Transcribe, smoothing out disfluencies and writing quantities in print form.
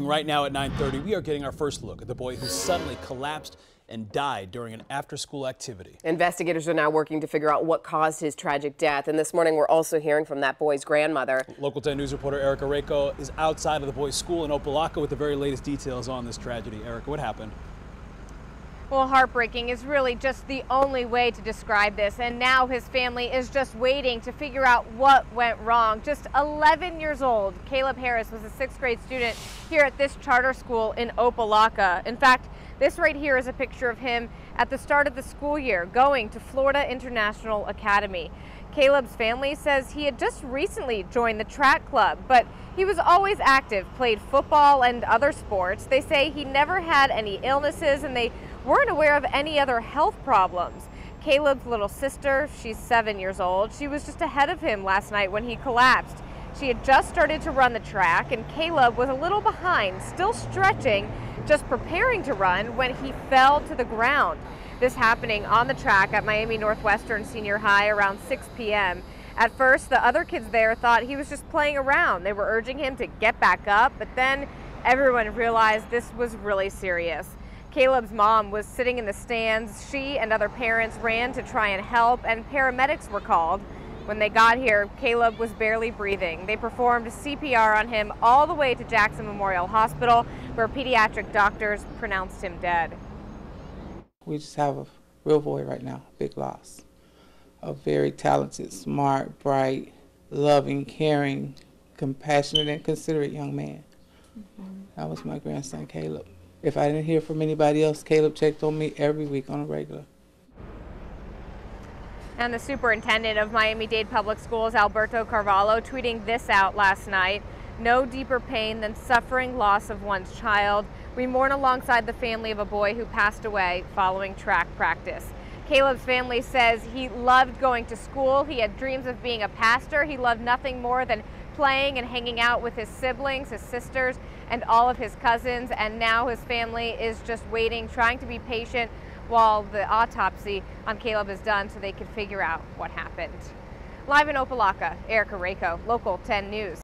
Right now at 9:30, we are getting our first look at the boy who suddenly collapsed and died during an after-school activity. Investigators are now working to figure out what caused his tragic death. And this morning, we're also hearing from that boy's grandmother. Local 10 News reporter Erica Rako is outside of the boy's school in Opelika with the very latest details on this tragedy. Erica, what happened? Well, heartbreaking is really just the only way to describe this. And now his family is just waiting to figure out what went wrong. Just 11 years old, Caleb Harris was a 6th grade student here at this charter school in Opelika. In fact, this right here is a picture of him at the start of the school year going to Florida International Academy. Caleb's family says he had just recently joined the track club, but he was always active, played football and other sports. They say he never had any illnesses and they weren't aware of any other health problems. Caleb's little sister, she's 7 years old, she was just ahead of him last night when he collapsed. She had just started to run the track and Caleb was a little behind, still stretching, just preparing to run when he fell to the ground. This happening on the track at Miami Northwestern Senior High around 6 p.m. At first, the other kids there thought he was just playing around. They were urging him to get back up, but then everyone realized this was really serious. Caleb's mom was sitting in the stands. She and other parents ran to try and help, and paramedics were called. When they got here, Caleb was barely breathing. They performed CPR on him all the way to Jackson Memorial Hospital, where pediatric doctors pronounced him dead. We just have a real boy right now, big loss. A very talented, smart, bright, loving, caring, compassionate, and considerate young man. That was my grandson, Caleb. If I didn't hear from anybody else, Caleb checked on me every week on a regular. And the superintendent of Miami-Dade Public Schools, Alberto Carvalho, tweeting this out last night: "No deeper pain than suffering loss of one's child. We mourn alongside the family of a boy who passed away following track practice." Caleb's family says he loved going to school. He had dreams of being a pastor. He loved nothing more than playing and hanging out with his siblings, his sisters, and all of his cousins. And now his family is just waiting, trying to be patient while the autopsy on Caleb is done so they can figure out what happened. Live in Opelika, Erica Rako, Local 10 News.